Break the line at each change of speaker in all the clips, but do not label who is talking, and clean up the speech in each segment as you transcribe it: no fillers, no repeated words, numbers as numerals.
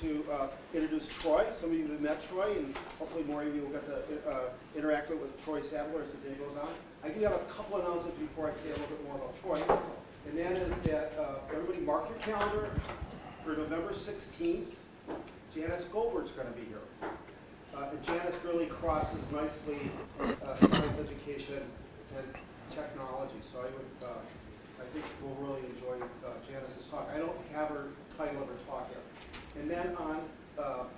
to introduce Troy. Some of you have met Troy, and hopefully more of you will get to interact with Troy Sadler as the day goes on. I do have a couple announcements before I say a little bit more about Troy. And that is that everybody mark your calendar for November 16th. Janice Goldberg's going to be here. And Janice really crosses nicely science education and technology. So I think we'll really enjoy Janice's talk. I don't have her title of her talk yet. And then on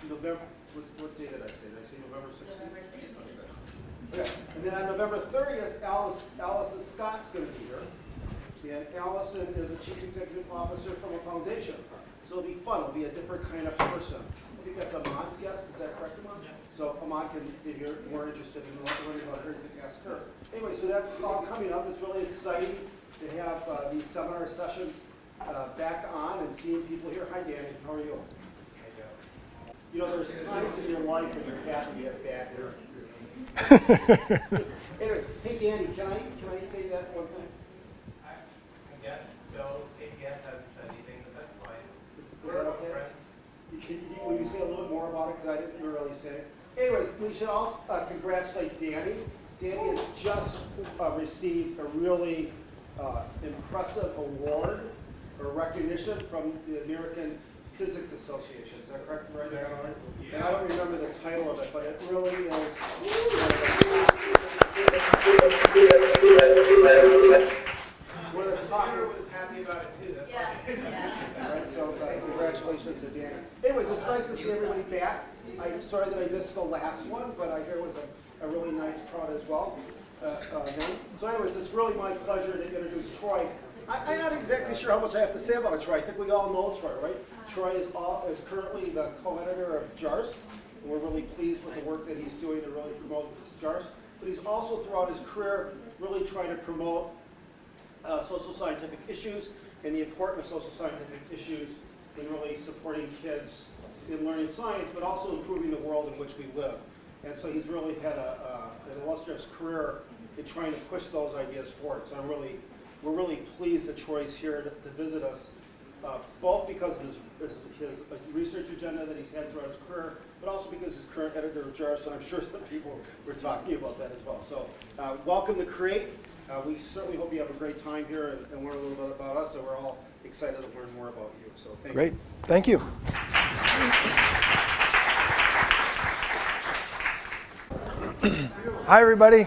November, what day did I say? Did I say November 16th?
November 16th.
Okay. And then on November 30th, Allison Scott's going to be here. And Allison is a chief executive officer from a foundation. So it'll be fun. It'll be a different kind of person. I think that's Ahmad's guest. Is that correct, Ahmad? Yeah. So Ahmad can, if you're more interested in learning about her, you can ask her. Anyway, so that's all coming up. It's really exciting to have these seminar sessions back on and seeing people here. Hi, Danny. How are you? You know, there's times in your life when you're happy to get back here. Anyway, hey, Danny, can I say that one thing?
I guess so. If yes hasn't said anything, but that's fine.
Is that okay? Will you say a little bit more about it? Because I didn't really say it. Anyways, we should all congratulate Danny. Danny has just received a really impressive award or recognition from the American Physics Association. Is that correct? Right? Yeah. And I don't remember the title of it, but it really is. One of the top.
Was happy about it too. That's
Yeah.
All right, so congratulations to Danny. Anyways, it's nice to see everybody back. I'm sorry that I missed the last one, but I hear it was a really nice crowd as well. So anyways, it's really my pleasure to introduce Troy. I'm not exactly sure how much I have to say about Troy. I think we all know Troy, right? Troy is currently the co-editor of JARST, and we're really pleased with the work that he's doing to really promote JARST. But he's also, throughout his career, really trying to promote social scientific issues and the importance of social scientific issues in really supporting kids in learning science, but also improving the world in which we live. And so he's really had an illustrious career in trying to push those ideas forward. So we're really pleased that Troy's here to visit us, both because of his research agenda that he's had throughout his career, but also because he's current editor of JARST, and I'm sure some people were talking about that as well. So welcome to CREATE. We certainly hope you have a great time here and learn a little bit about us, and we're all excited to learn more about you. So thank you.
Great. Thank you. Hi, everybody.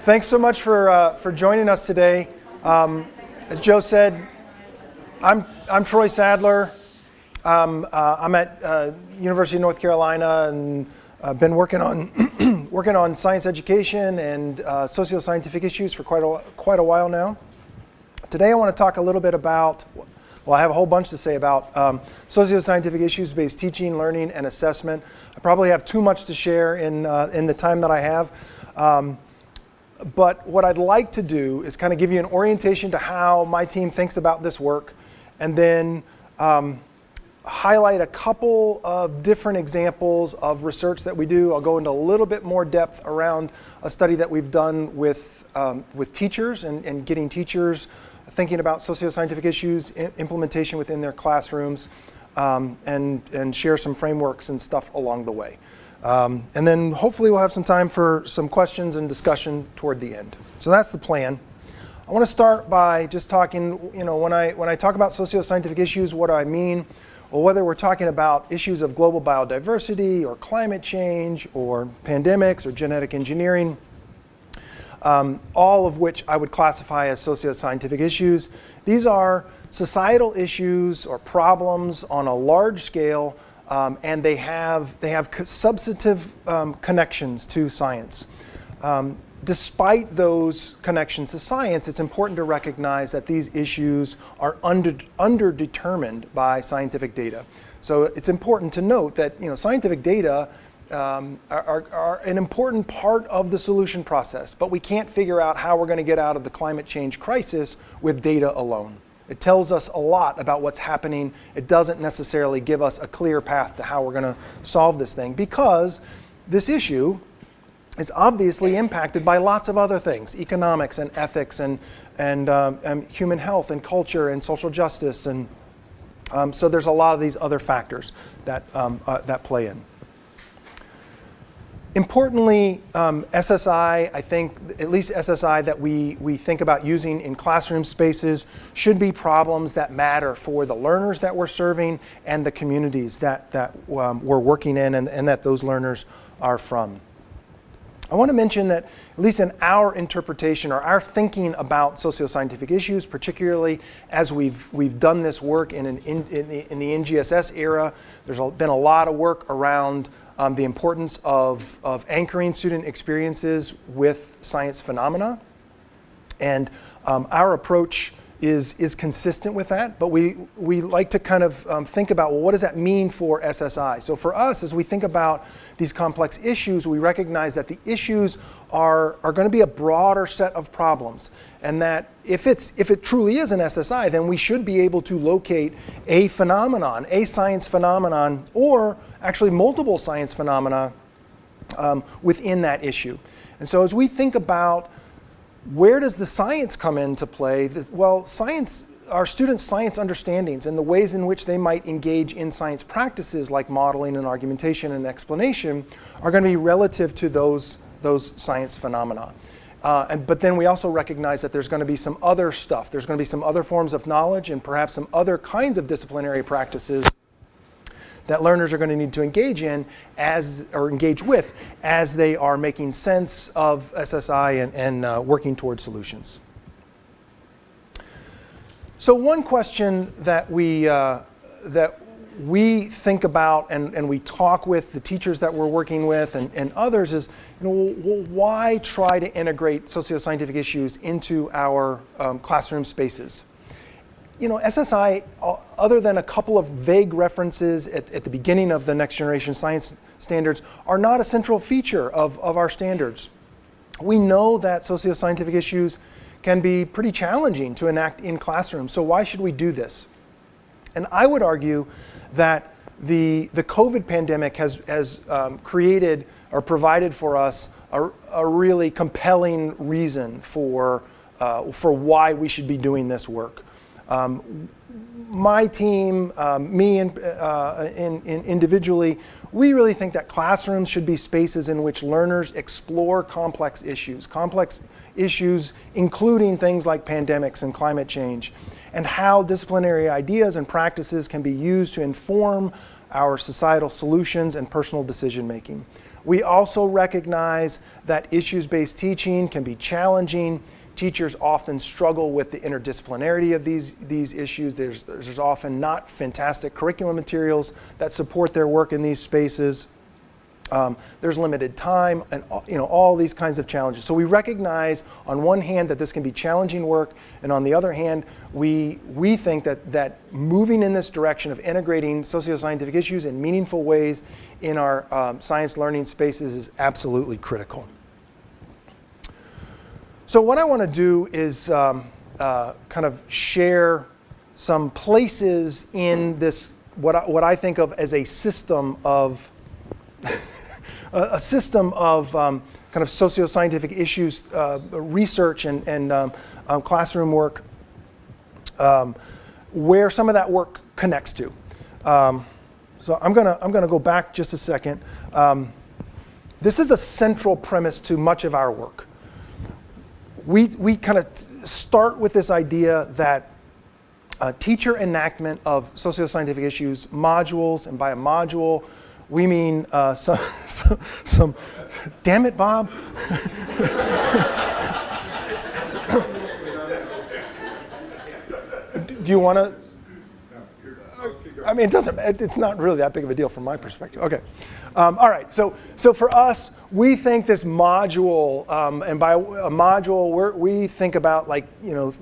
Thanks so much for joining us today. As Joe said, I'm Troy Sadler. I'm at University of North Carolina and I've been working on working on science education and socio-scientific issues for quite a while now. Today I want to talk a little bit about, well, I have a whole bunch to say about socio-scientific issues-based teaching, learning, and assessment. I probably have too much to share in the time that I have. But what I'd like to do is kind of give you an orientation to how my team thinks about this work, and then highlight a couple of different examples of research that we do. I'll go into a little bit more depth around a study that we've done with teachers and getting teachers thinking about socio-scientific issues, implementation within their classrooms, and share some frameworks and stuff along the way. And then hopefully we'll have some time for some questions and discussion toward the end. So that's the plan. I want to start by just talking, when I talk about socio-scientific issues, what do I mean? Well, whether we're talking about issues of global biodiversity or climate change or pandemics or genetic engineering, all of which I would classify as socio-scientific issues. These are societal issues or problems on a large scale, and they have substantive connections to science. Despite those connections to science, it's important to recognize that these issues are underdetermined by scientific data. So it's important to note that scientific data are an important part of the solution process, but we can't figure out how we're going to get out of the climate change crisis with data alone. It tells us a lot about what's happening. It doesn't necessarily give us a clear path to how we're going to solve this thing, because this issue is obviously impacted by lots of other things: economics and ethics and human health and culture and social justice and So there's a lot of these other factors that, that play in. Importantly, SSI, I think, at least SSI that we think about using in classroom spaces should be problems that matter for the learners that we're serving and the communities that we're working in and that those learners are from. I want to mention that, at least in our interpretation or our thinking about socio-scientific issues, particularly as we've done this work in the NGSS era, there's been a lot of work around the importance of anchoring student experiences with science phenomena. And our approach is consistent with that, but we like to kind of think about, well, what does that mean for SSI? So for us, as we think about these complex issues, we recognize that the issues are going to be a broader set of problems, and that if it truly is an SSI, then we should be able to locate a phenomenon, a science phenomenon, or actually multiple science phenomena within that issue. And so as we think about where does the science come into play? Well, science, our students' science understandings and the ways in which they might engage in science practices like modeling and argumentation and explanation are going to be relative to those science phenomena. But then we also recognize that there's going to be some other stuff. There's going to be some other forms of knowledge and perhaps some other kinds of disciplinary practices that learners are going to need to engage in engage with as they are making sense of SSI and working towards solutions. So one question that we think about and we talk with the teachers that we're working with and others is, well, why try to integrate socio-scientific issues into our classroom spaces? SSI, other than a couple of vague references at the beginning of the Next Generation Science Standards, are not a central feature of our standards. We know that socio-scientific issues can be pretty challenging to enact in classrooms, so why should we do this? And I would argue that the COVID pandemic has created or provided for us a really compelling reason for why we should be doing this work. My team, me individually, we really think that classrooms should be spaces in which learners explore complex issues including things like pandemics and climate change, and how disciplinary ideas and practices can be used to inform our societal solutions and personal decision making. We also recognize that issues-based teaching can be challenging. Teachers often struggle with the interdisciplinarity of these issues. There's often not fantastic curriculum materials that support their work in these spaces. There's limited time and all these kinds of challenges. So we recognize on one hand that this can be challenging work, and on the other hand, we think that moving in this direction of integrating socio-scientific issues in meaningful ways in our science learning spaces is absolutely critical. So what I want to do is kind of share some places in this, what I think of as a system of kind of socio-scientific issues research and classroom work, where some of that work connects to. So I'm gonna go back just a second. This is a central premise to much of our work. We kind of start with this idea that teacher enactment of socio-scientific issues modules, and by a module, we mean some damn it, Bob. Do you want to? I mean, it's not really that big of a deal from my perspective. Okay. All right. So for us, we think this module, and by a module, we think about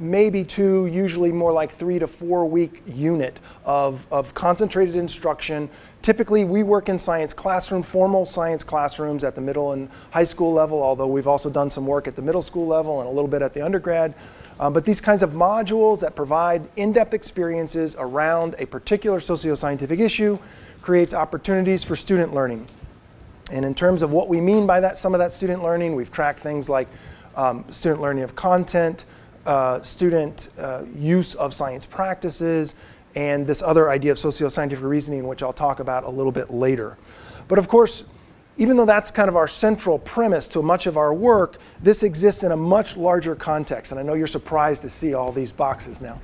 maybe 2, usually more like 3 to 4 week unit of concentrated instruction. Typically, we work in formal science classrooms at the middle and high school level, although we've also done some work at the middle school level and a little bit at the undergrad. But these kinds of modules that provide in-depth experiences around a particular socio-scientific issue creates opportunities for student learning. And in terms of what we mean by that, some of that student learning, we've tracked things like student learning of content, student use of science practices, and this other idea of socio-scientific reasoning, which I'll talk about a little bit later. But of course, even though that's kind of our central premise to much of our work, this exists in a much larger context. And I know you're surprised to see all these boxes now.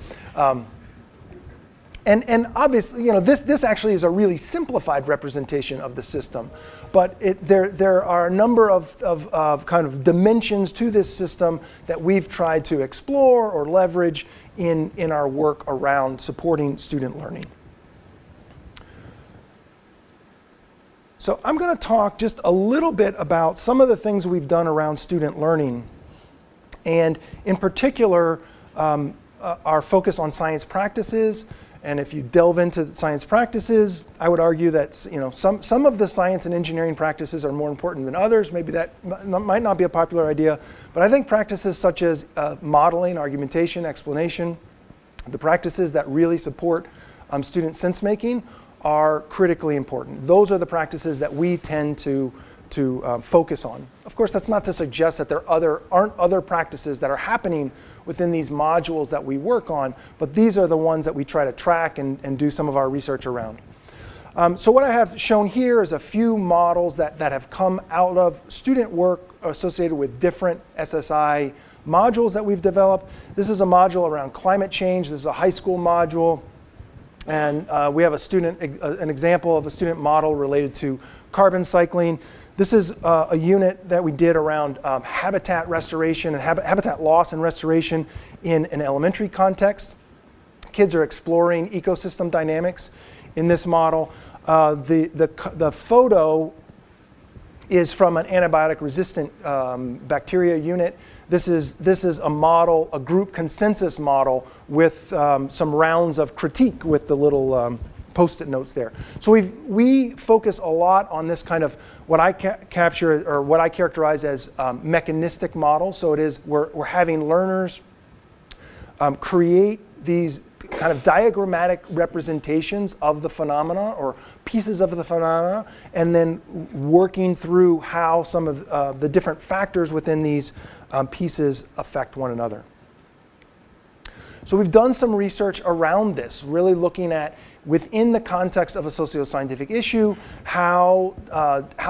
And obviously, this actually is a really simplified representation of the system. But there are a number of kind of dimensions to this system that we've tried to explore or leverage in our work around supporting student learning. So I'm going to talk just a little bit about some of the things we've done around student learning, and in particular, our focus on science practices. And if you delve into the science practices, I would argue that some of the science and engineering practices are more important than others. Maybe that might not be a popular idea, but I think practices such as modeling, argumentation, explanation, the practices that really support student sense-making are critically important. Those are the practices that we tend to focus on. Of course, that's not to suggest that there aren't other practices that are happening within these modules that we work on, but these are the ones that we try to track and do some of our research around. So what I have shown here is a few models that have come out of student work associated with different SSI modules that we've developed. This is a module around climate change. This is a high school module. And we have an example of a student model related to carbon cycling. This is a unit that we did around habitat restoration and habitat loss and restoration in an elementary context. Kids are exploring ecosystem dynamics in this model. The photo is from an antibiotic-resistant bacteria unit. This is a model, a group consensus model with some rounds of critique with the little Post-it notes there. So we focus a lot on this kind of what I capture or what I characterize as mechanistic models. So it is we're having learners create these kind of diagrammatic representations of the phenomena or pieces of the phenomena, and then working through how some of the different factors within these pieces affect one another. So we've done some research around this, really looking at, within the context of a socio-scientific issue, how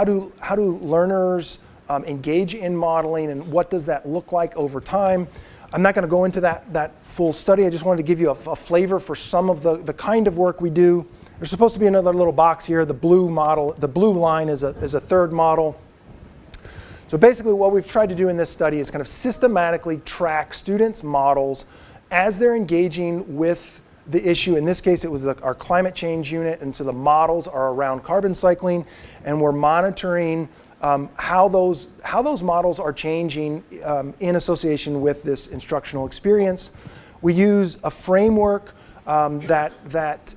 do learners engage in modeling, and what does that look like over time? I'm not going to go into that full study. I just wanted to give you a flavor for some of the kind of work we do. There's supposed to be another little box here. The blue model, the blue line is a third model. So basically what we've tried to do in this study is kind of systematically track students' models as they're engaging with the issue. In this case, it was our climate change unit, and so the models are around carbon cycling, and we're monitoring how those models are changing in association with this instructional experience. We use a framework that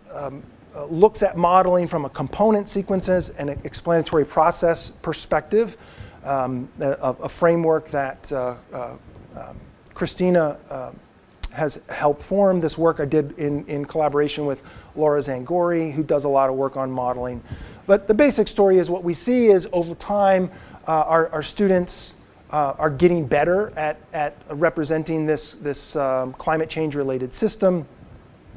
looks at modeling from a component sequences and explanatory process perspective, a framework that Christina has helped form. This work I did in collaboration with Laura Zangori, who does a lot of work on modeling. But the basic story is what we see is over time, our students are getting better at representing this climate change related system.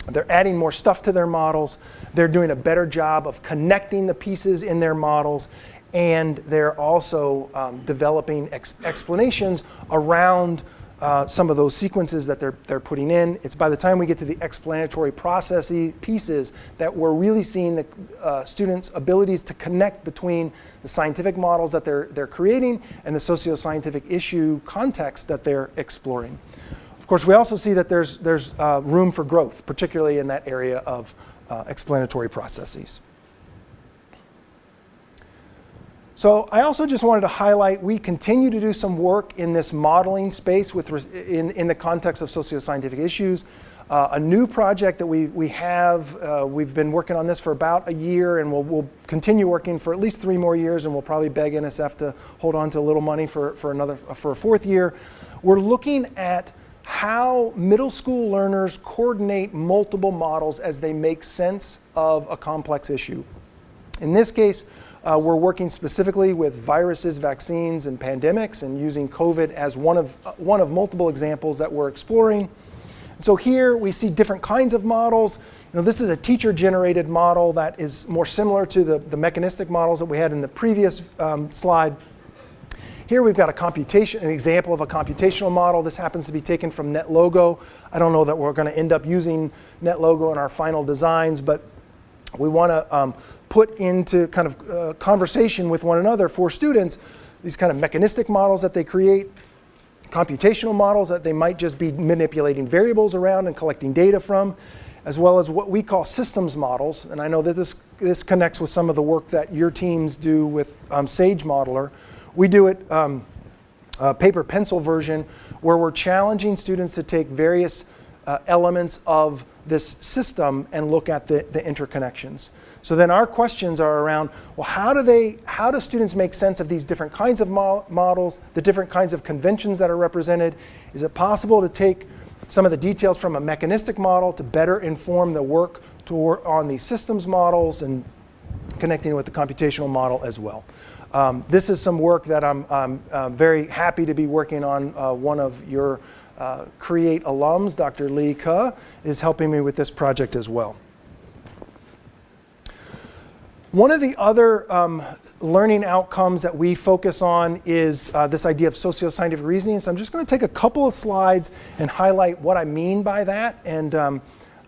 They're adding more stuff to their models. They're doing a better job of connecting the pieces in their models. And they're also developing explanations around some of those sequences that they're putting in. It's by the time we get to the explanatory processy pieces that we're really seeing the students' abilities to connect between the scientific models that they're creating and the socio-scientific issue context that they're exploring. Of course, we also see that there's room for growth, particularly in that area of explanatory processes. So I also just wanted to highlight, we continue to do some work in this modeling space in the context of socio-scientific issues. A new project that we have, we've been working on this for about a year, and we'll continue working for at least 3 more years, and we'll probably beg NSF to hold on to a little money for a 4th year. We're looking at how middle school learners coordinate multiple models as they make sense of a complex issue. In this case, we're working specifically with viruses, vaccines, and pandemics, and using COVID as one of multiple examples that we're exploring. So here we see different kinds of models. This is a teacher-generated model that is more similar to the mechanistic models that we had in the previous slide. Here we've got an example of a computational model. This happens to be taken from NetLogo. I don't know that we're going to end up using NetLogo in our final designs, but we want to put into kind of conversation with one another for students these kind of mechanistic models that they create, computational models that they might just be manipulating variables around and collecting data from, as well as what we call systems models. And I know that this connects with some of the work that your teams do with Sage Modeler. We do it a paper pencil version where we're challenging students to take various elements of this system and look at the interconnections. So then our questions are around, well, how do students make sense of these different kinds of models, the different kinds of conventions that are represented? Is it possible to take some of the details from a mechanistic model to better inform the work on these systems models and connecting with the computational model as well? This is some work that I'm very happy to be working on. One of your CREATE alums, Dr. Lee Ke, is helping me with this project as well. One of the other learning outcomes that we focus on is this idea of socio-scientific reasoning. So I'm just going to take a couple of slides and highlight what I mean by that, and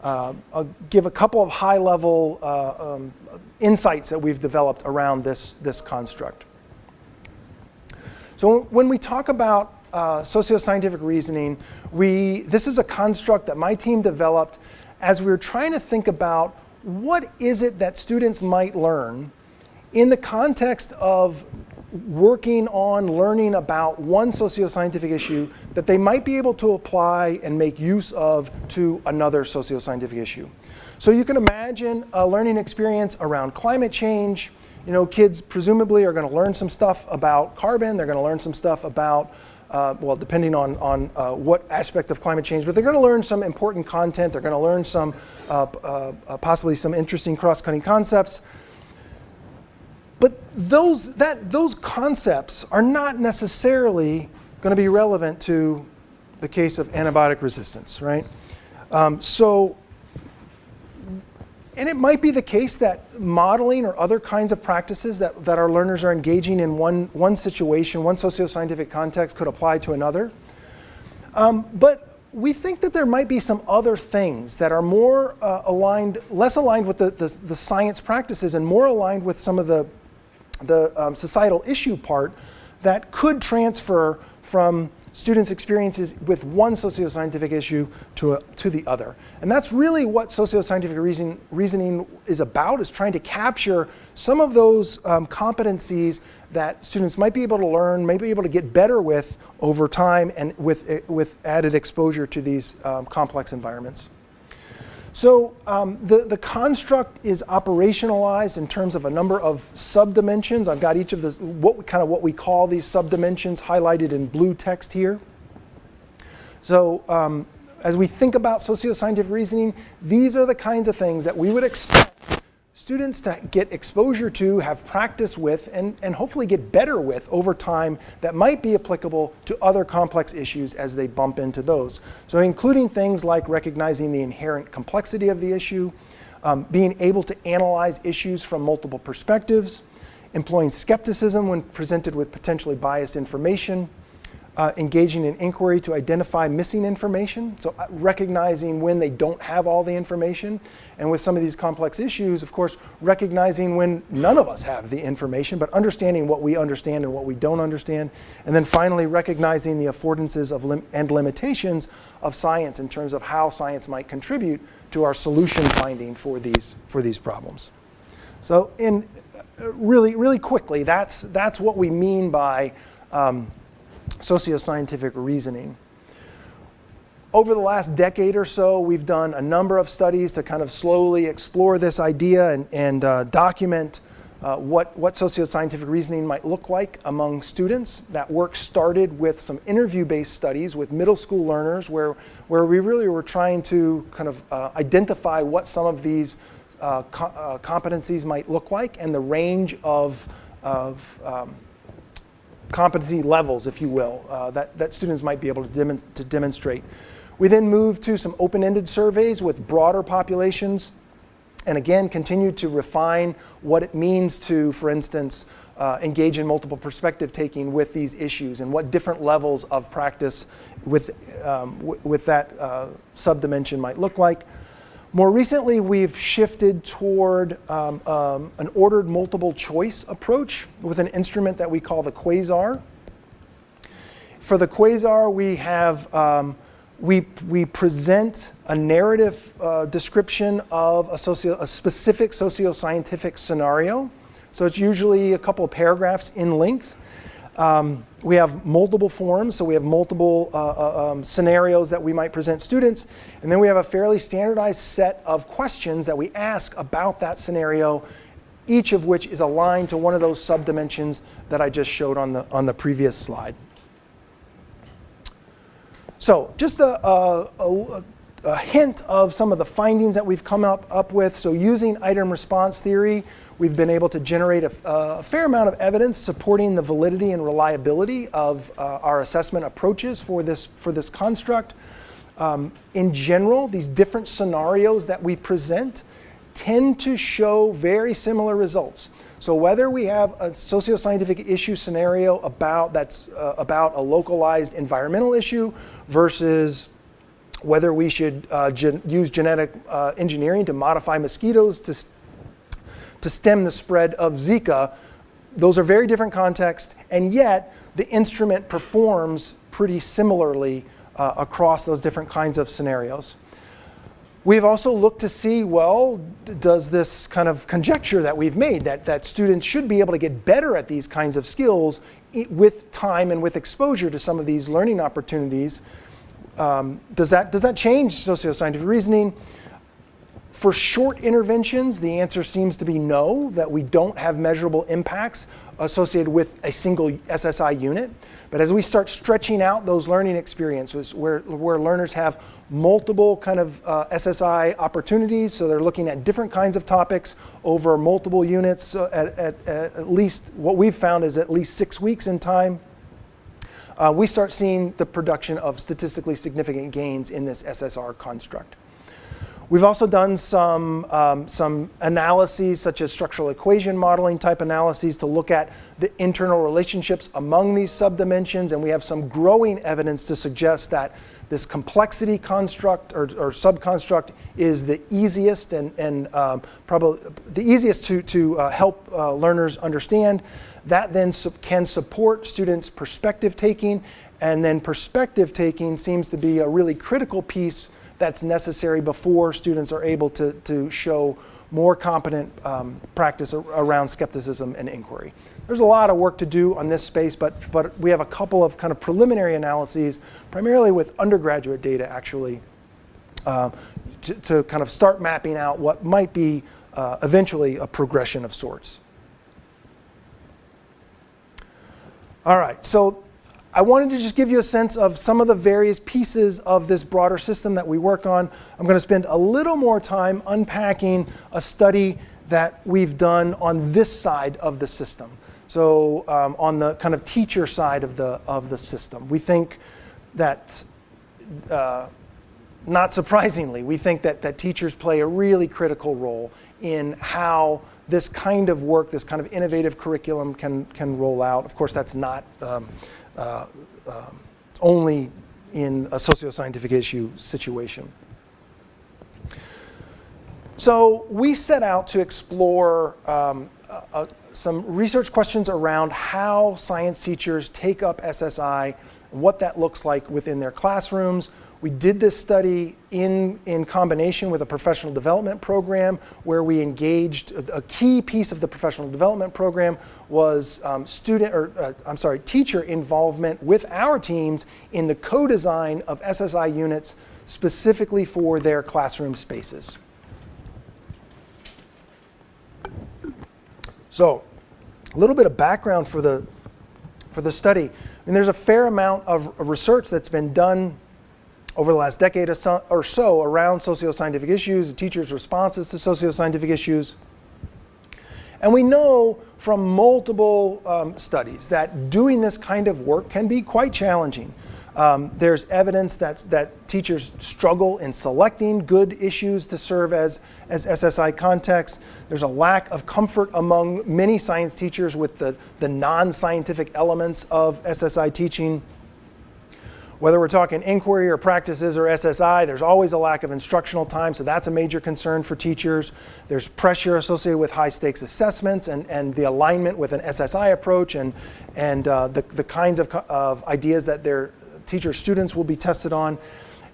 I'll give a couple of high-level insights that we've developed around this construct. So when we talk about socio-scientific reasoning, this is a construct that my team developed as we were trying to think about what is it that students might learn in the context of working on learning about one socio-scientific issue that they might be able to apply and make use of to another socio-scientific issue. So you can imagine a learning experience around climate change. Kids presumably are going to learn some stuff about carbon. They're going to learn some stuff about, well, depending on what aspect of climate change, but they're going to learn some important content. They're going to learn some, possibly some interesting cross-cutting concepts. But those concepts are not necessarily going to be relevant to the case of antibiotic resistance, right? And it might be the case that modeling or other kinds of practices that our learners are engaging in one situation, one socio-scientific context could apply to another. But we think that there might be some other things that are more less aligned with the science practices and more aligned with some of the societal issue part that could transfer from students' experiences with one socio-scientific issue to the other. And that's really what socio-scientific reasoning is about, is trying to capture some of those competencies that students might be able to learn, might be able to get better with over time and with added exposure to these complex environments. So the construct is operationalized in terms of a number of subdimensions. I've got each of the what we call these subdimensions highlighted in blue text here. So as we think about socio-scientific reasoning, these are the kinds of things that we would expect students to get exposure to, have practice with, and hopefully get better with over time that might be applicable to other complex issues as they bump into those. So including things like recognizing the inherent complexity of the issue, being able to analyze issues from multiple perspectives, employing skepticism when presented with potentially biased information, engaging in inquiry to identify missing information, so recognizing when they don't have all the information, and with some of these complex issues, of course, recognizing when none of us have the information, but understanding what we understand and what we don't understand, and then finally recognizing the affordances and limitations of science in terms of how science might contribute to our solution finding for these problems. So really quickly, that's what we mean by socio-scientific reasoning. Over the last decade or so, we've done a number of studies to kind of slowly explore this idea and document what socio-scientific reasoning might look like among students. That work started with some interview-based studies with middle school learners where we really were trying to kind of identify what some of these competencies might look like and the range of competency levels, if you will, that students might be able to demonstrate. We then moved to some open-ended surveys with broader populations, and again, continued to refine what it means to, for instance, engage in multiple perspective taking with these issues and what different levels of practice with that subdimension might look like. More recently, we've shifted toward an ordered multiple choice approach with an instrument that we call the Quasar. For the Quasar, we have we present a narrative description of a specific socio-scientific scenario. So it's usually a couple of paragraphs in length. We have multiple forms, so we have multiple scenarios that we might present students, and then we have a fairly standardized set of questions that we ask about that scenario, each of which is aligned to one of those subdimensions that I just showed on the previous slide. So just a hint of some of the findings that we've come up with. So using item response theory, we've been able to generate a fair amount of evidence supporting the validity and reliability of our assessment approaches for this construct. In general, these different scenarios that we present tend to show very similar results. So whether we have a socio-scientific issue scenario about a localized environmental issue versus whether we should use genetic engineering to modify mosquitoes to stem the spread of Zika, those are very different contexts, and yet the instrument performs pretty similarly across those different kinds of scenarios. We've also looked to see, well, does this kind of conjecture that we've made that students should be able to get better at these kinds of skills with time and with exposure to some of these learning opportunities, does that change socio-scientific reasoning? For short interventions, the answer seems to be no, that we don't have measurable impacts associated with a single SSI unit. But as we start stretching out those learning experiences where learners have multiple kind of SSI opportunities, so they're looking at different kinds of topics over multiple units, at least what we've found is at least 6 weeks in time, we start seeing the production of statistically significant gains in this SSR construct. We've also done some analyses, such as structural equation modeling type analyses, to look at the internal relationships among these subdimensions, and we have some growing evidence to suggest that this complexity construct or subconstruct is the easiest and probably the easiest to help learners understand. That then can support students' perspective taking, and then perspective taking seems to be a really critical piece that's necessary before students are able to show more competent practice around skepticism and inquiry. There's a lot of work to do on this space, but we have a couple of kind of preliminary analyses, primarily with undergraduate data actually, to kind of start mapping out what might be eventually a progression of sorts. All right, so I wanted to just give you a sense of some of the various pieces of this broader system that we work on. I'm going to spend a little more time unpacking a study that we've done on this side of the system. So on the kind of teacher side of the system, we think that, not surprisingly, we think that teachers play a really critical role in how this kind of work, this kind of innovative curriculum can roll out. Of course, that's not only in a socio-scientific issue situation. So we set out to explore some research questions around how science teachers take up SSI, and what that looks like within their classrooms. We did this study in combination with a professional development program where we engaged, a key piece of the professional development program was teacher involvement with our teams in the co-design of SSI units specifically for their classroom spaces. So a little bit of background for the study. And there's a fair amount of research that's been done over the last decade or so around socio-scientific issues, and teachers' responses to socio-scientific issues. And we know from multiple studies that doing this kind of work can be quite challenging. There's evidence that teachers struggle in selecting good issues to serve as SSI context. There's a lack of comfort among many science teachers with the non-scientific elements of SSI teaching. Whether we're talking inquiry or practices or SSI, there's always a lack of instructional time, so that's a major concern for teachers. There's pressure associated with high stakes assessments and the alignment with an SSI approach and the kinds of ideas that their teacher students will be tested on.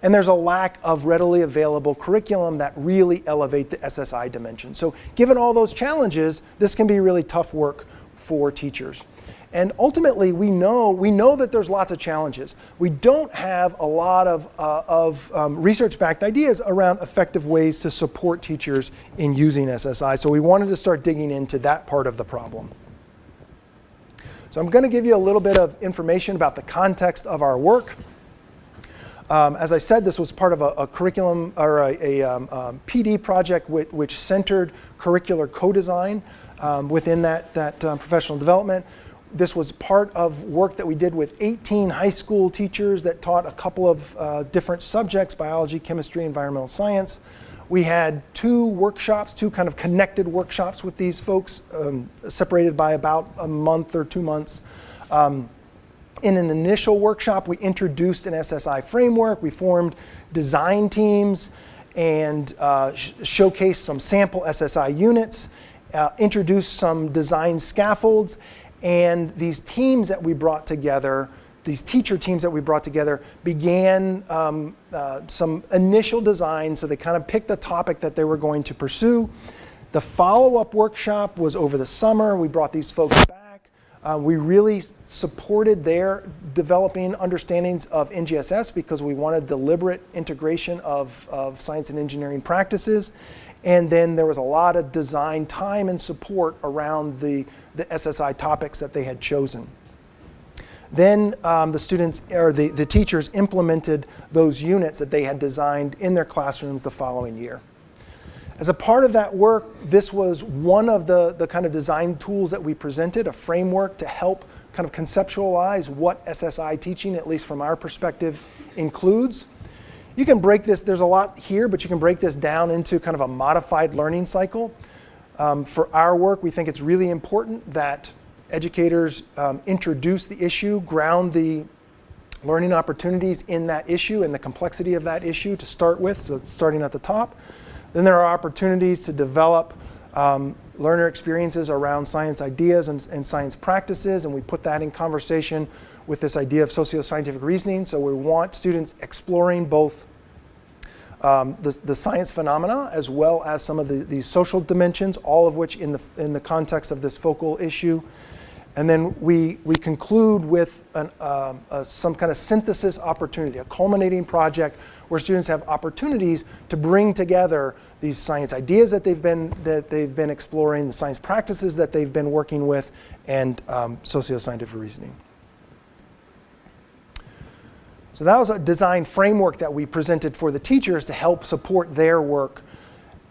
And there's a lack of readily available curriculum that really elevate the SSI dimension. So given all those challenges, this can be really tough work for teachers. And ultimately, we know that there's lots of challenges. We don't have a lot of research-backed ideas around effective ways to support teachers in using SSI. So we wanted to start digging into that part of the problem. So I'm going to give you a little bit of information about the context of our work. As I said, this was part of a curriculum or a PD project which centered curricular co-design within that professional development. This was part of work that we did with 18 high school teachers that taught a couple of different subjects, biology, chemistry, environmental science. We had two kind of connected workshops with these folks, separated by about a month or 2 months. In an initial workshop, we introduced an SSI framework. We formed design teams and showcased some sample SSI units, introduced some design scaffolds. And these teams that we brought together, these teacher teams that we brought together, began some initial designs. So they kind of picked the topic that they were going to pursue. The follow-up workshop was over the summer. We brought these folks back. We really supported their developing understandings of NGSS because we wanted deliberate integration of science and engineering practices. And then there was a lot of design time and support around the SSI topics that they had chosen. Then the students or the teachers implemented those units that they had designed in their classrooms the following year. As a part of that work, this was one of the kind of design tools that we presented, a framework to help kind of conceptualize what SSI teaching, at least from our perspective, includes. You can break this, there's a lot here, but you can break this down into kind of a modified learning cycle. For our work, we think it's really important that educators introduce the issue, ground the learning opportunities in that issue and the complexity of that issue to start with, so it's starting at the top. Then there are opportunities to develop learner experiences around science ideas and science practices, and we put that in conversation with this idea of socio-scientific reasoning. So we want students exploring both the science phenomena as well as some of these social dimensions, all of which in the context of this focal issue. And then we conclude with some kind of synthesis opportunity, a culminating project where students have opportunities to bring together these science ideas that they've been exploring, the science practices that they've been working with, and socio-scientific reasoning. So that was a design framework that we presented for the teachers to help support their work.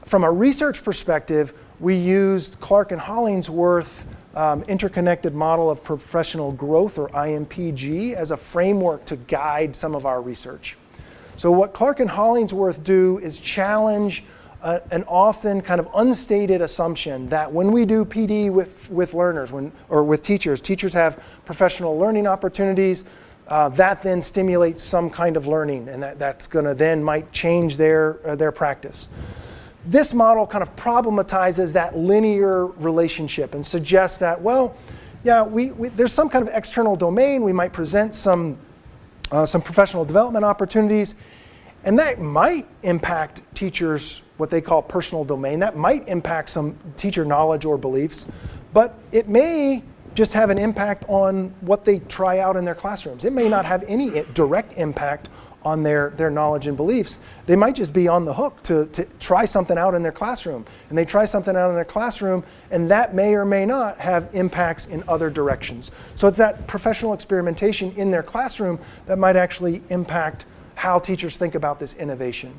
From a research perspective, we used Clark and Hollingsworth interconnected model of professional growth, or IMPG, as a framework to guide some of our research. So what Clark and Hollingsworth do is challenge an often kind of unstated assumption that when we do PD with learners, or with teachers have professional learning opportunities. That then stimulates some kind of learning, and that's going to then might change their practice. This model kind of problematizes that linear relationship and suggests that, well, yeah, there's some kind of external domain. We might present some professional development opportunities, and that might impact teachers' what they call personal domain. That might impact some teacher knowledge or beliefs, but it may just have an impact on what they try out in their classrooms. It may not have any direct impact on their knowledge and beliefs. They might just be on the hook to try something out in their classroom. And they try something out in their classroom, and that may or may not have impacts in other directions. So it's that professional experimentation in their classroom that might actually impact how teachers think about this innovation.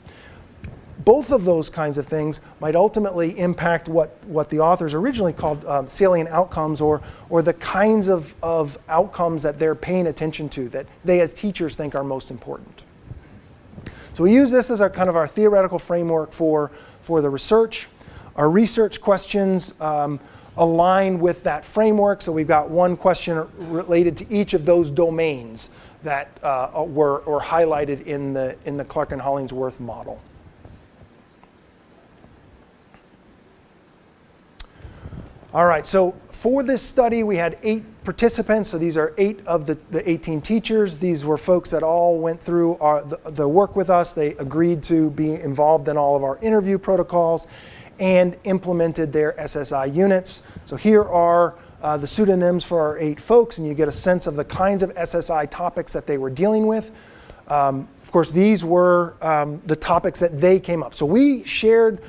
both of those kinds of things might ultimately impact what the authors originally called salient outcomes, or the kinds of outcomes that they're paying attention to, that they as teachers think are most important. So we use this as our kind of our theoretical framework for the research. Our research questions align with that framework. So we've got one question related to each of those domains that were highlighted in the Clark and Hollingsworth model. All right, so for this study, we had 8 participants. So these are 8 of the 18 teachers. These were folks that all went through the work with us. They agreed to be involved in all of our interview protocols and implemented their SSI units. So here are the pseudonyms for our 8 folks, and you get a sense of the kinds of SSI topics that they were dealing with. Of course, these were the topics that they came up. So we shared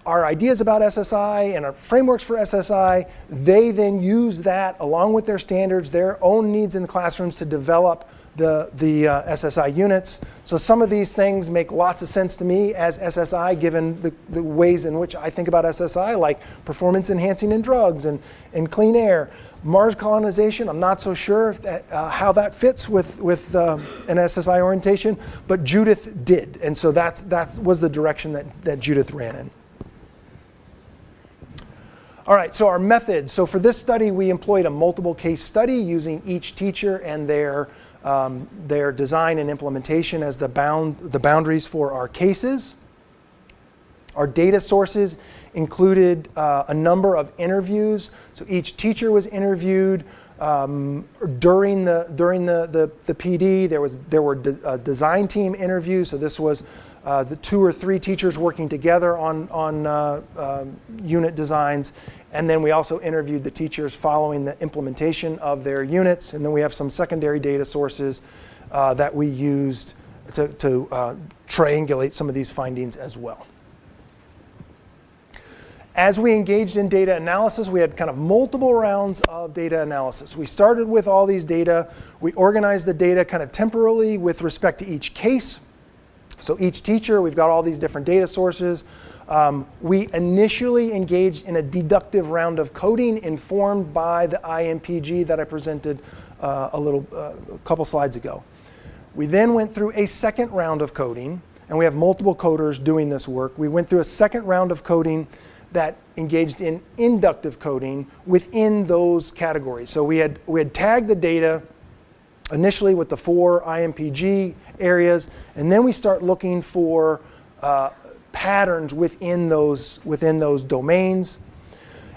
our ideas about SSI and our frameworks for SSI. They then use that along with their standards, their own needs in the classrooms to develop the SSI units. So some of these things make lots of sense to me as SSI, given the ways in which I think about SSI, like performance enhancing in drugs and clean air. Mars colonization, I'm not so sure if that, how that fits with an SSI orientation, but Judith did. And so that was the direction that Judith ran in. All right, so our methods. So for this study, we employed a multiple case study using each teacher and their design and implementation as the boundaries for our cases. Our data sources included a number of interviews. So each teacher was interviewed during the PD. There were design team interviews. So this was the 2 or 3 teachers working together on unit designs. And then we also interviewed the teachers following the implementation of their units. And then we have some secondary data sources that we used to triangulate some of these findings as well. As we engaged in data analysis, we had kind of multiple rounds of data analysis. We started with all these data. We organized the data kind of temporally with respect to each case. So each teacher, we've got all these different data sources. We initially engaged in a deductive round of coding informed by the IMPG that I presented a couple slides ago. We then went through a second round of coding, and we have multiple coders doing this work. We went through a second round of coding that engaged in inductive coding within those categories. So we had tagged the data initially with the 4 IMPG areas, and then we start looking for patterns within those domains.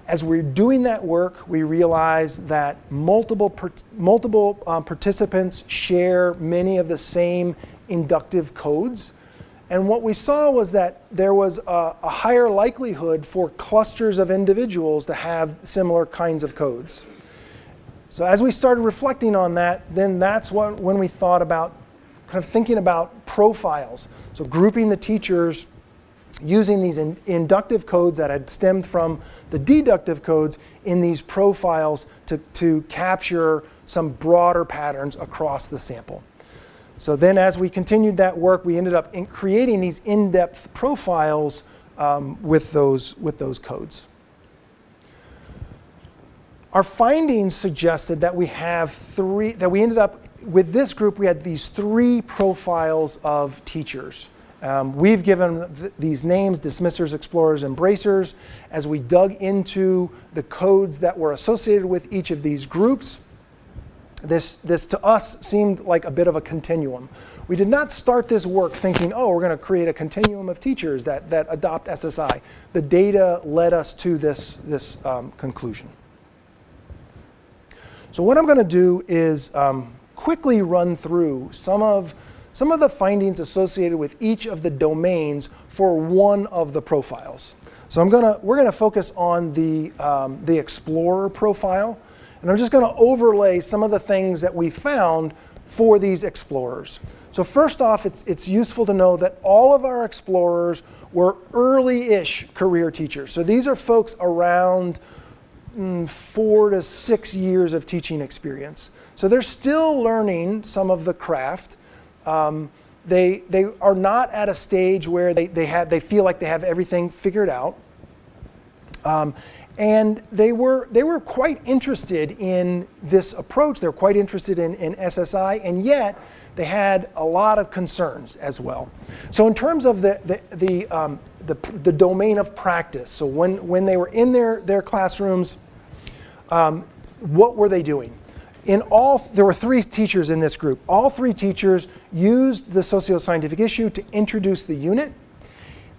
As we're doing that work, we realize that multiple participants share many of the same inductive codes. And what we saw was that there was a higher likelihood for clusters of individuals to have similar kinds of codes. So as we started reflecting on that, then that's when we thought about kind of thinking about profiles. So grouping the teachers using these inductive codes that had stemmed from the deductive codes in these profiles to capture some broader patterns across the sample. So then as we continued that work, we ended up creating these in-depth profiles with those codes. Our findings suggested that we ended up, with this group, we had these 3 profiles of teachers. We've given these names, dismissers, explorers, embracers. As we dug into the codes that were associated with each of these groups, this to us seemed like a bit of a continuum. We did not start this work thinking, oh, we're going to create a continuum of teachers that adopt SSI. The data led us to this conclusion. So what I'm going to do is quickly run through some of the findings associated with each of the domains for one of the profiles. So we're going to focus on the explorer profile, and I'm just going to overlay some of the things that we found for these explorers. So first off, it's useful to know that all of our explorers were early-ish career teachers. So these are folks around 4 to 6 years of teaching experience. So they're still learning some of the craft, They are not at a stage where they feel like they have everything figured out. And they were quite interested in this approach. They were quite interested in SSI, and yet they had a lot of concerns as well. So in terms of the domain of practice, so when they were in their classrooms, what were they doing? There were 3 teachers in this group. All 3 teachers used the socio-scientific issue to introduce the unit.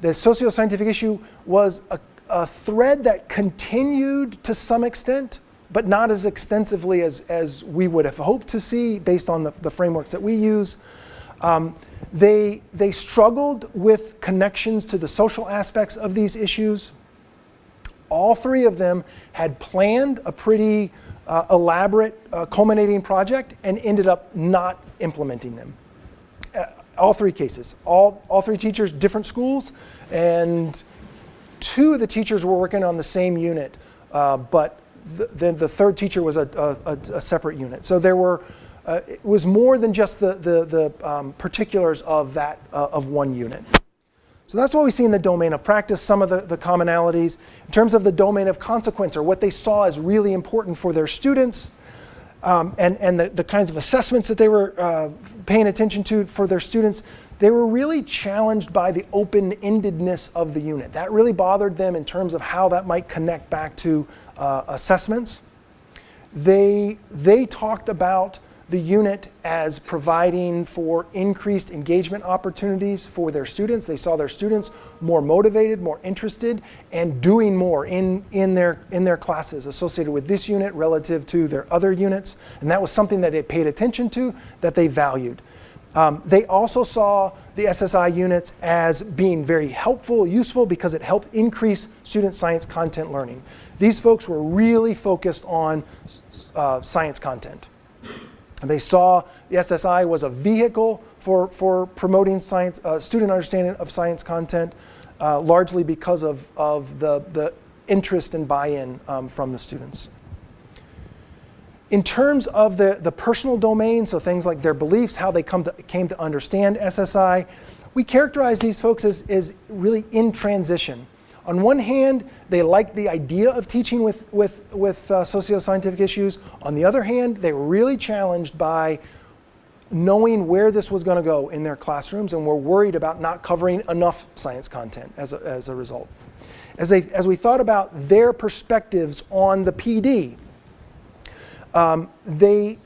The socio-scientific issue was a thread that continued to some extent, but not as extensively as we would have hoped to see based on the frameworks that we use. They struggled with connections to the social aspects of these issues. All 3 of them had planned a pretty elaborate culminating project and ended up not implementing them. All 3 cases. All 3 teachers, different schools, and 2 of the teachers were working on the same unit, but then the 3rd teacher was a separate unit. So there were, it was more than just the particulars of of one unit. So that's what we see in the domain of practice, some of the commonalities. In terms of the domain of consequence, or what they saw as really important for their students, and the kinds of assessments that they were paying attention to for their students, they were really challenged by the open-endedness of the unit. That really bothered them in terms of how that might connect back to assessments. They talked about the unit as providing for increased engagement opportunities for their students. They saw their students more motivated, more interested, and doing more in their classes associated with this unit relative to their other units. And that was something that they paid attention to, that they valued. They also saw the SSI units as being very helpful, useful, because it helped increase student science content learning. These folks were really focused on science content. They saw the SSI was a vehicle for promoting science, student understanding of science content, largely because of the interest and buy-in from the students. In terms of the personal domain, so things like their beliefs, how they came to understand SSI, we characterize these folks as really in transition. On one hand, they liked the idea of teaching with socio-scientific issues. On the other hand, they were really challenged by knowing where this was going to go in their classrooms, and were worried about not covering enough science content as a result. As we thought about their perspectives on the PD, they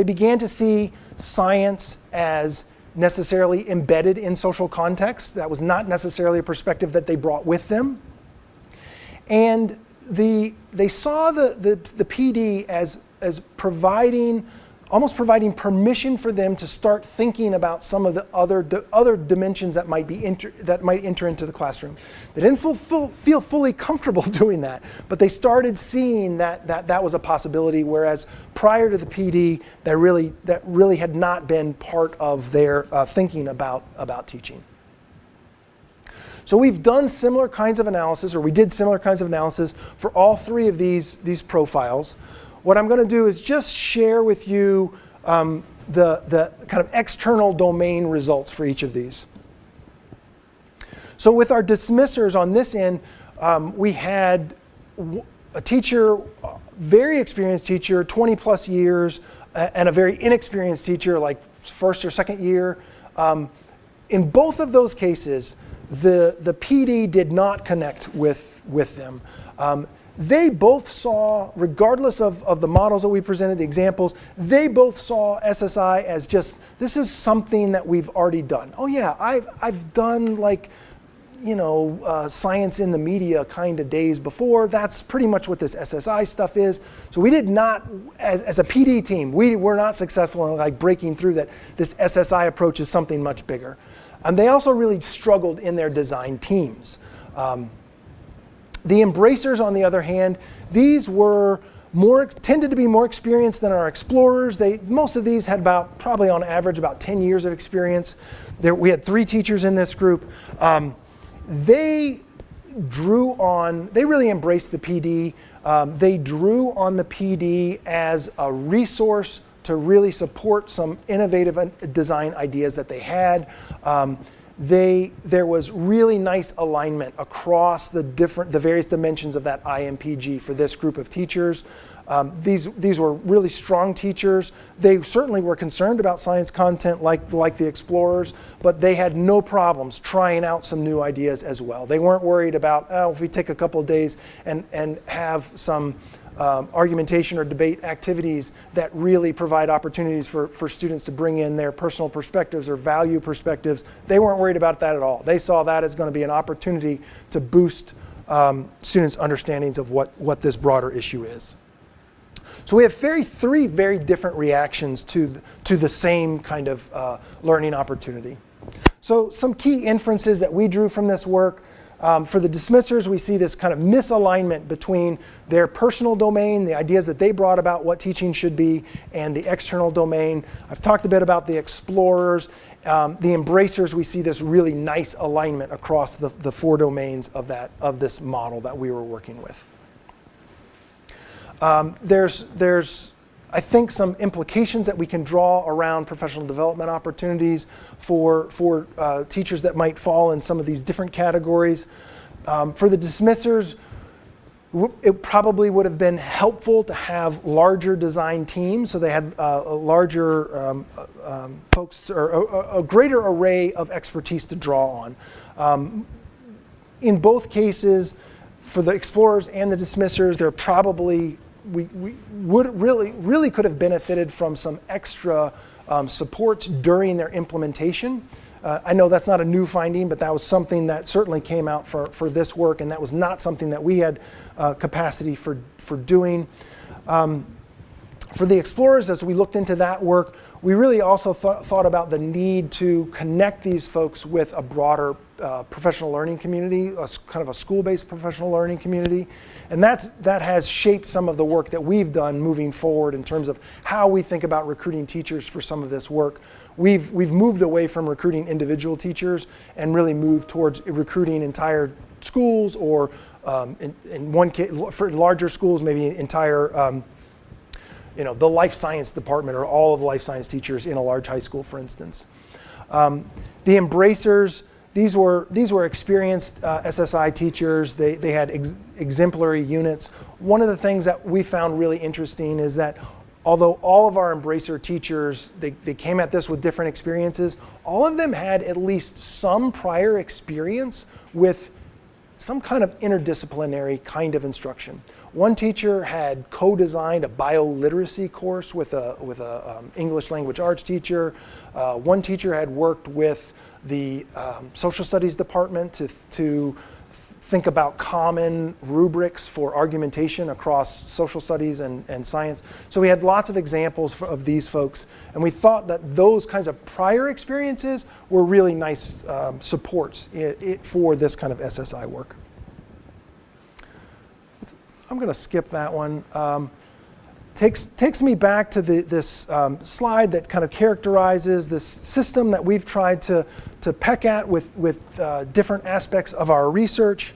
began to see science as necessarily embedded in social context. That was not necessarily a perspective that they brought with them. And they saw the PD as almost providing permission for them to start thinking about some of the other dimensions that might enter into the classroom. They didn't feel fully comfortable doing that, but they started seeing that was a possibility, whereas prior to the PD, that really had not been part of their thinking about teaching. So we've done similar kinds of analysis, or we did similar kinds of analysis for all 3 of these profiles. What I'm going to do is just share with you the kind of external domain results for each of these. So with our dismissers on this end, we had a teacher, very experienced teacher, 20 plus years, and a very inexperienced teacher, like first or second year. In both of those cases, the PD did not connect with them. They both saw, regardless of the models that we presented, the examples, they both saw SSI as just, this is something that we've already done. Oh yeah, I've done science in the media kind of days before. That's pretty much what this SSI stuff is. So we did not, as a PD team, we were not successful in breaking through that this SSI approach is something much bigger. And they also really struggled in their design teams. The embracers, on the other hand, these were tended to be more experienced than our explorers. Most of these had probably on average about 10 years of experience. We had 3 teachers in this group. They really embraced the PD. They drew on the PD as a resource to really support some innovative design ideas that they had. There was really nice alignment across the various dimensions of that IMPG for this group of teachers. These were really strong teachers. They certainly were concerned about science content like the explorers, but they had no problems trying out some new ideas as well. They weren't worried about, if we take a couple of days and have some argumentation or debate activities that really provide opportunities for students to bring in their personal perspectives or value perspectives. They weren't worried about that at all. They saw that as going to be an opportunity to boost students' understandings of what this broader issue is. So we have three very different reactions to the same kind of learning opportunity. So some key inferences that we drew from this work. For the dismissers, we see this kind of misalignment between their personal domain, the ideas that they brought about what teaching should be, and the external domain. I've talked a bit about the explorers. The embracers, we see this really nice alignment across the four domains of this model that we were working with. There's I think some implications that we can draw around professional development opportunities for teachers that might fall in some of these different categories. For the dismissers, it probably would have been helpful to have larger design teams, so they had larger folks or a greater array of expertise to draw on. In both cases, for the explorers and the dismissers, they're probably we would really could have benefited from some extra support during their implementation. I know that's not a new finding, but that was something that certainly came out for this work, and that was not something that we had capacity for doing. For the explorers, as we looked into that work, we really also thought about the need to connect these folks with a broader professional learning community, kind of a school-based professional learning community. And that has shaped some of the work that we've done moving forward in terms of how we think about recruiting teachers for some of this work. We've moved away from recruiting individual teachers and really moved towards recruiting entire schools, or in one case, for larger schools, maybe entire the life science department or all of the life science teachers in a large high school, for instance. The embracers, these were experienced SSI teachers. They had exemplary units. One of the things that we found really interesting is that although all of our embracer teachers, they came at this with different experiences, all of them had at least some prior experience with some kind of interdisciplinary kind of instruction. One teacher had co-designed a bioliteracy course with a English language arts teacher. One teacher had worked with the social studies department to think about common rubrics for argumentation across social studies and science. So we had lots of examples of these folks, and we thought that those kinds of prior experiences were really nice supports for this kind of SSI work. I'm going to skip that one. Takes me back to this slide that kind of characterizes this system that we've tried to peck at with different aspects of our research.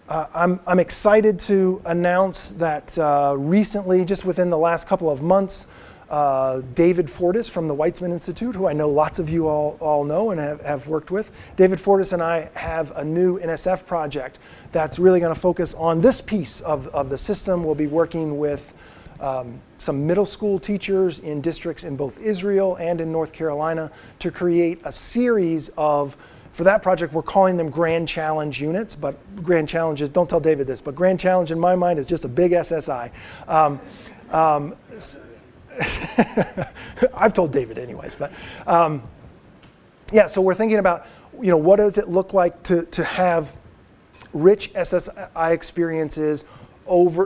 I'm excited to announce that recently, just within the last couple of months, David Fortis from the Weizmann Institute, who I know lots of you all know and have worked with. David Fortis and I have a new NSF project that's really going to focus on this piece of the system. We'll be working with some middle school teachers in districts in both Israel and in North Carolina to create a series of, for that project, we're calling them Grand Challenge units, but Grand Challenge is, don't tell David this, but Grand Challenge in my mind is just a big SSI. I've told David anyways, but yeah, so we're thinking about, what does it look like to have rich SSI experiences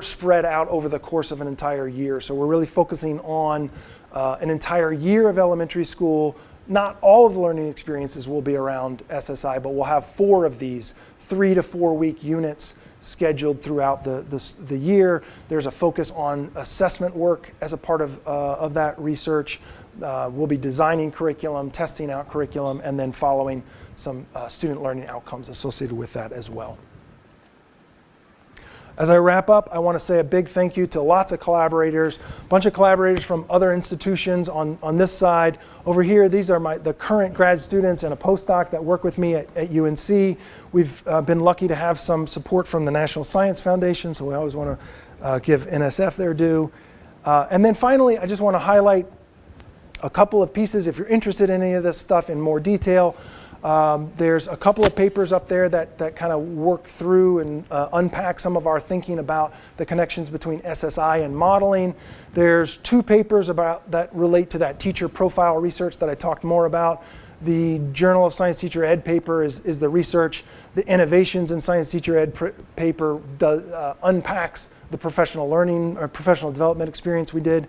spread out over the course of an entire year. So we're really focusing on an entire year of elementary school. Not all of the learning experiences will be around SSI, but we'll have 4 of these 3 to 4 week units scheduled throughout the year. There's a focus on assessment work as a part of that research. We'll be designing curriculum, testing out curriculum, and then following some student learning outcomes associated with that as well. As I wrap up, I want to say a big thank you to lots of collaborators, a bunch of collaborators from other institutions on this side. Over here, these are the current grad students and a postdoc that work with me at UNC. We've been lucky to have some support from the National Science Foundation, so we always want to give NSF their due. And then finally, I just want to highlight a couple of pieces if you're interested in any of this stuff in more detail. There's a couple of papers up there that kind of work through and unpack some of our thinking about the connections between SSI and modeling. There's 2 papers that relate to that teacher profile research that I talked more about. The Journal of Science Teacher Ed paper is the research. The Innovations in Science Teacher Ed paper unpacks the professional learning or professional development experience we did.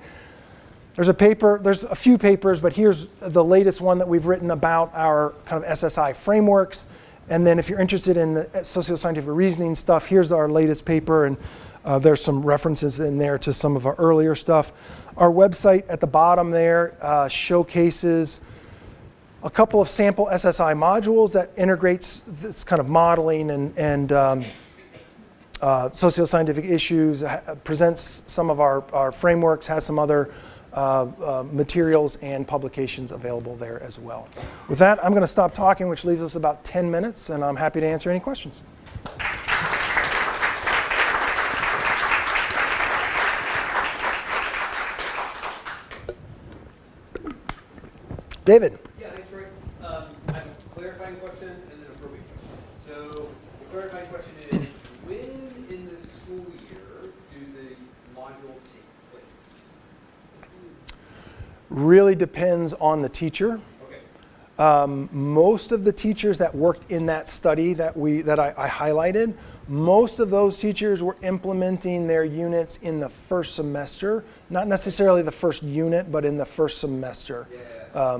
There's a few papers, but here's the latest one that we've written about our kind of SSI frameworks. And then if you're interested in the socio-scientific reasoning stuff, here's our latest paper, and there's some references in there to some of our earlier stuff. Our website at the bottom there showcases a couple of sample SSI modules that integrates this kind of modeling and socio-scientific issues, presents some of our frameworks, has some other materials and publications available there as well. With that, I'm going to stop talking, which leaves us about 10 minutes, and I'm happy to answer any questions. David.
Yeah, thanks, Troy. I have a clarifying question and then a probing question. So the clarifying question is, when in the school year do the modules take place?
Really depends on the teacher.
Okay.
Most of the teachers that worked in that study that I highlighted, most of those teachers were implementing their units in the first semester, not necessarily the first unit, but in the first semester.
Yeah.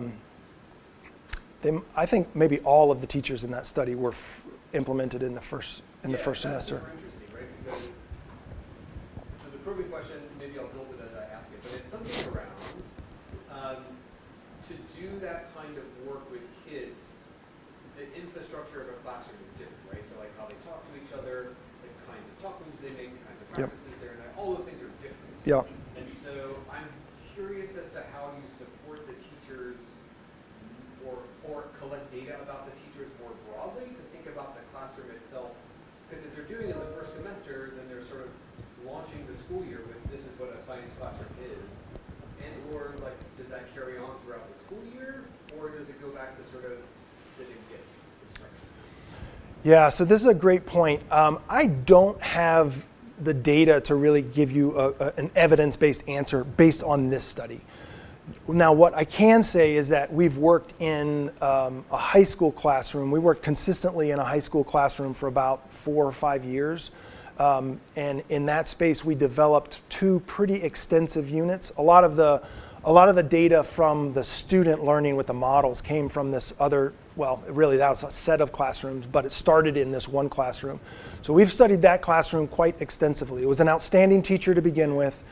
I think maybe all of the teachers in that study were implemented in the first semester.
That's super interesting, right? Because so the probing question, maybe I'll build it as I ask it, but it's something around to do that kind of work with kids. The infrastructure of a classroom is different, right? So like how they talk to each other, the kinds of talk moves they make, the kinds of practices they're in, all those things are different.
Yeah.
And so I'm curious as to how you support the teachers or collect data about the teachers more broadly to think about the classroom itself. Because if they're doing it in the first semester, then they're sort of launching the school year with this is what a science classroom is. And or like, does that carry on throughout the school year? Or does it go back to sort of sit and get instruction?
Yeah, so this is a great point. I don't have the data to really give you an evidence-based answer based on this study. Now, what I can say is that we've worked in a high school classroom. We worked consistently in a high school classroom for about 4 or 5 years. And in that space, we developed 2 pretty extensive units. A lot of the data from the student learning with the models came from this other, well, really that was a set of classrooms, but it started in this one classroom. So we've studied that classroom quite extensively. It was an outstanding teacher to begin with.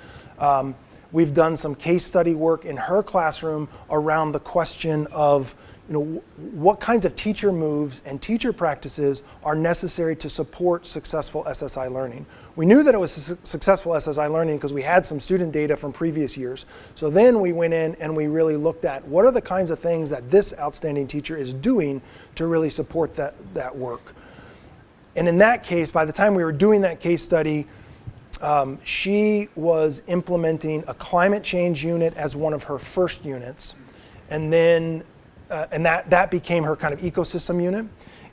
We've done some case study work in her classroom around the question of, what kinds of teacher moves and teacher practices are necessary to support successful SSI learning. We knew that it was successful SSI learning because we had some student data from previous years. So then we went in and we really looked at what are the kinds of things that this outstanding teacher is doing to really support that work. And in that case, by the time we were doing that case study, she was implementing a climate change unit as one of her first units, and then that became her kind of ecosystem unit.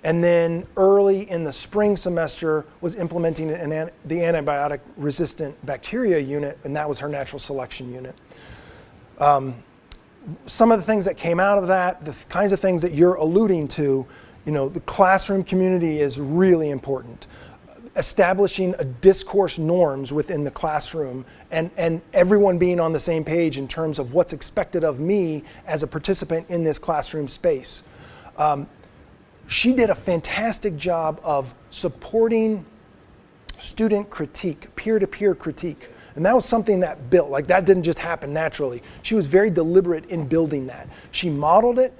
And then early in the spring semester was implementing the antibiotic-resistant bacteria unit, and that was her natural selection unit. Some of the things that came out of that, the kinds of things that you're alluding to, the classroom community is really important. Establishing a discourse norms within the classroom and everyone being on the same page in terms of what's expected of me as a participant in this classroom space. She did a fantastic job of supporting student critique, peer-to-peer critique. And that was something that built, like that didn't just happen naturally. She was very deliberate in building that. She modeled it,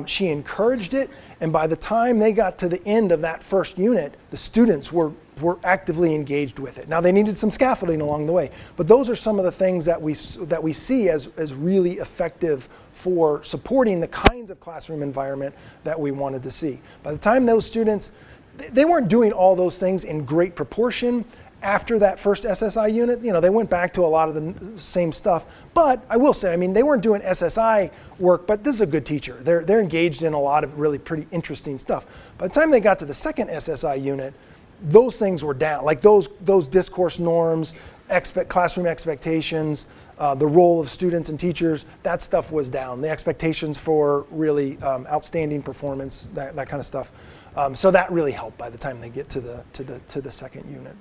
she encouraged it, and by the time they got to the end of that first unit, the students were were actively engaged with it. Now they needed some scaffolding along the way, but those are some of the things that we see as really effective for supporting the kinds of classroom environment that we wanted to see. By the time those students, they weren't doing all those things in great proportion. After that first SSI unit, they went back to a lot of the same stuff. But I will say, they weren't doing SSI work, but this is a good teacher. They're engaged in a lot of really pretty interesting stuff. By the time they got to the second SSI unit, those things were down. Like those discourse norms, classroom expectations, the role of students and teachers, that stuff was down. The expectations for really outstanding performance, that kind of stuff. So that really helped by the time they get to the second unit.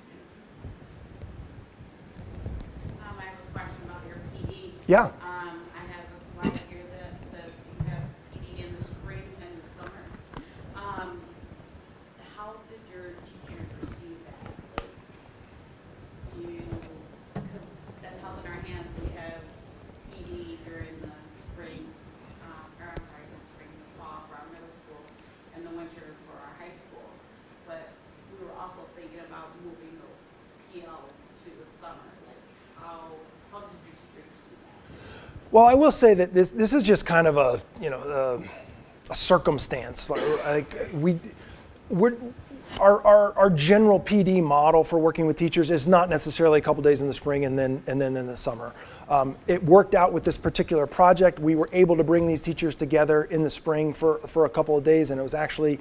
Yeah.
I have a slide here that says you have PD in the spring and the summer. How did your teacher perceive that? Because at Health in Our Hands, we have PD during the spring, not spring, the fall for our middle school, and the winter for our high school. But we were also thinking about moving those PLs to the summer. Like, how did your teacher perceive that?
Well, I will say that this is just kind of a circumstance. Our general PD model for working with teachers is not necessarily a couple days in the spring and then in the summer. It worked out with this particular project. We were able to bring these teachers together in the spring for a couple of days, and it was actually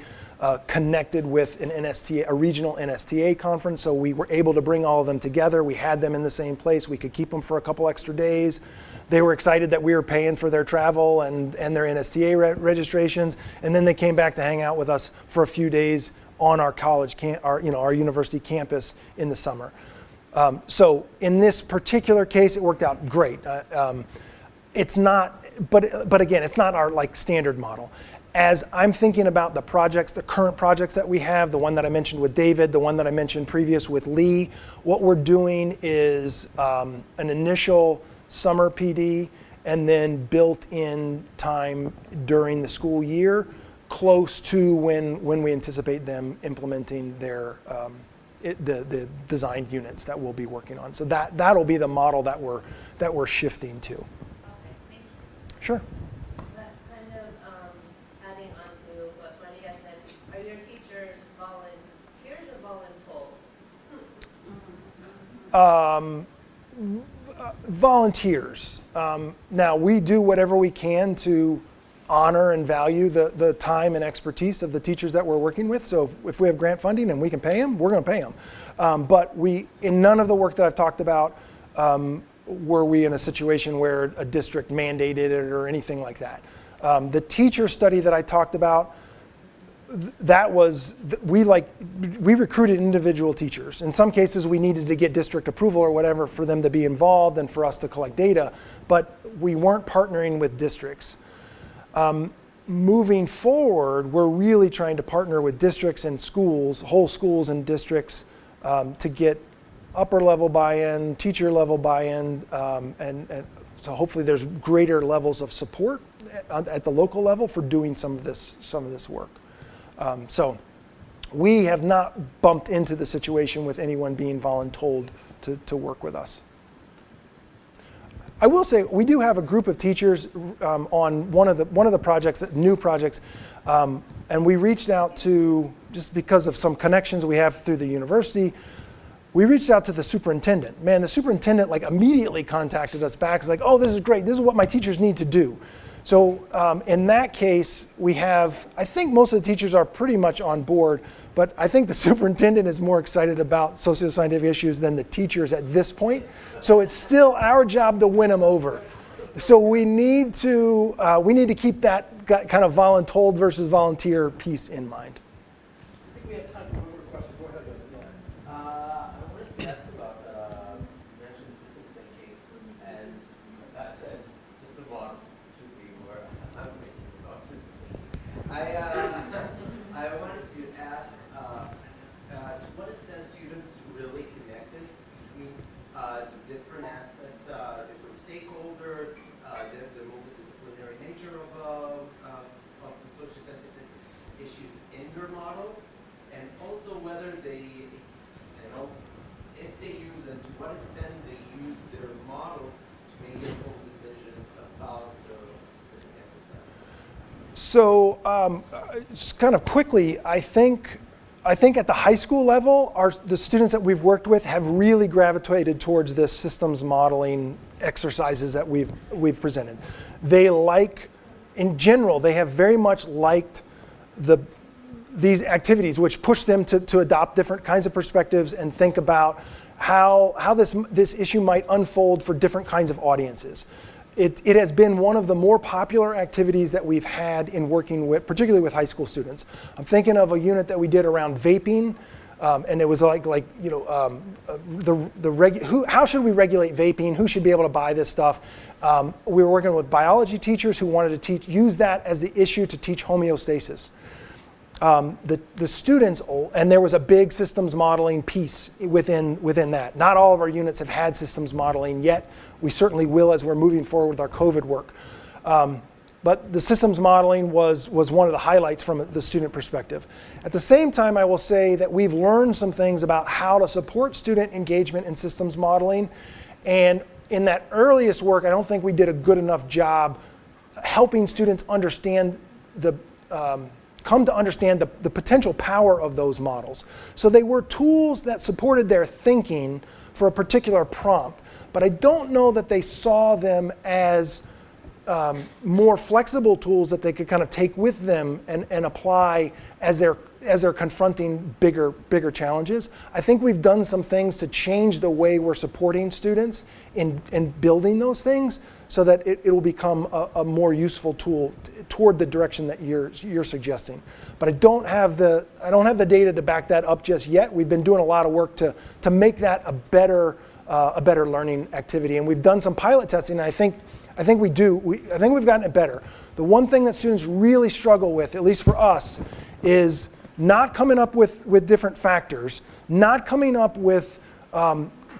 connected with an NSTA, a regional NSTA conference. So we were able to bring all of them together. We had them in the same place. We could keep them for a couple extra days. They were excited that we were paying for their travel and their NSTA registrations, and then they came back to hang out with us for a few days on our our university campus in the summer. So in this particular case, it worked out great. It's not, but again, it's not our standard model. As I'm thinking about the projects, the current projects that we have, the one that I mentioned with David, the one that I mentioned previous with Lee, what we're doing is an initial summer PD and then built-in time during the school year, close to when we anticipate them implementing their the designed units that we'll be working on. So that'll be the model that we're shifting to.
Okay, thank you.
Sure.
That kind of adding on to what Maria said, are your teachers volunteers or voluntold?
Volunteers. Now we do whatever we can to honor and value the time and expertise of the teachers that we're working with. So if we have grant funding and we can pay them, we're going to pay them. But in none of the work that I've talked about, were we in a situation where a district mandated it or anything like that. The teacher study that I talked about, we recruited individual teachers. In some cases, we needed to get district approval or whatever for them to be involved and for us to collect data, but we weren't partnering with districts. Moving forward, we're really trying to partner with districts and schools, whole schools and districts, to get upper level buy-in, teacher level buy-in, and so hopefully there's greater levels of support at the local level for doing some of this work. So we have not bumped into the situation with anyone being voluntold to work with us. I will say we do have a group of teachers on one of the projects, new projects, and we reached out to, just because of some connections we have through the university, we reached out to the superintendent. Man, the superintendent immediately contacted us back. It's like, oh, this is great. This is what my teachers need to do. So in that case, I think most of the teachers are pretty much on board, but I think the superintendent is more excited about socio-scientific issues than the teachers at this point. So it's still our job to win them over. So we need to keep that kind of voluntold versus volunteer piece in mind.
I think we have time for one more question. Go ahead.
I wanted to ask about, you mentioned system thinking, and that said, system one, to be where I'm thinking about system thinking. I wanted to ask, to what extent students really connected between different aspects, different stakeholders, the multidisciplinary nature of the socio-scientific issues in your model, and also whether they if they use it, to what extent they use their models to make informed decisions about the specific exercise.
So just kind of quickly, I think at the high school level, the students that we've worked with have really gravitated towards this systems modeling exercises that we've presented. They in general, they have very much liked these activities, which push them to adopt different kinds of perspectives and think about how this issue might unfold for different kinds of audiences. It has been one of the more popular activities that we've had in working with, particularly with high school students. I'm thinking of a unit that we did around vaping, and it was how should we regulate vaping? Who should be able to buy this stuff? We were working with biology teachers who wanted to use that as the issue to teach homeostasis. The students, and there was a big systems modeling piece within that. Not all of our units have had systems modeling yet. We certainly will as we're moving forward with our COVID work. But the systems modeling was one of the highlights from the student perspective. At the same time, I will say that we've learned some things about how to support student engagement in systems modeling. And in that earliest work, I don't think we did a good enough job helping students understand come to understand the potential power of those models. So they were tools that supported their thinking for a particular prompt, but I don't know that they saw them as more flexible tools that they could kind of take with them and apply as they're confronting bigger challenges. I think we've done some things to change the way we're supporting students in building those things so that it will become a more useful tool toward the direction that you're suggesting. But I don't have the data to back that up just yet. We've been doing a lot of work to make that a better learning activity, and we've done some pilot testing. And I think we've gotten it better. The one thing that students really struggle with, at least for us, is not coming up with different factors, not coming up with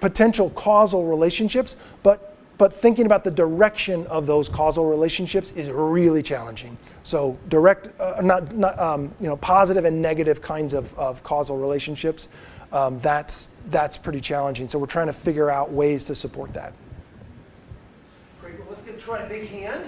potential causal relationships, but thinking about the direction of those causal relationships is really challenging. So positive and negative kinds of causal relationships, that's pretty challenging. So we're trying to figure out ways to support that.
Great, well, let's give Troy a big hand.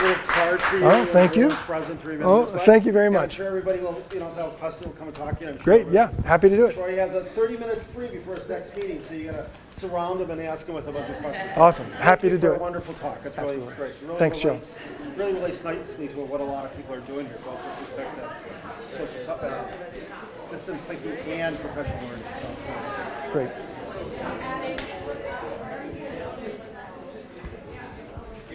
Little card for you.
Oh, thank you.
Present to remember.
Oh, thank you very much.
I'm sure everybody will, have a question, will come and talk to you. I'm sure.
Great, yeah, happy to do it.
Troy has 30 minutes free before his next meeting, so you're gonna surround him and ask him with a bunch of questions.
Awesome, happy to do
For a
it.
wonderful talk. That's really
Absolutely.
great. Really
Thanks, Joe.
Really relates nicely to what a lot of people are doing here, both with respect to systems thinking and professional learning. So,
Great.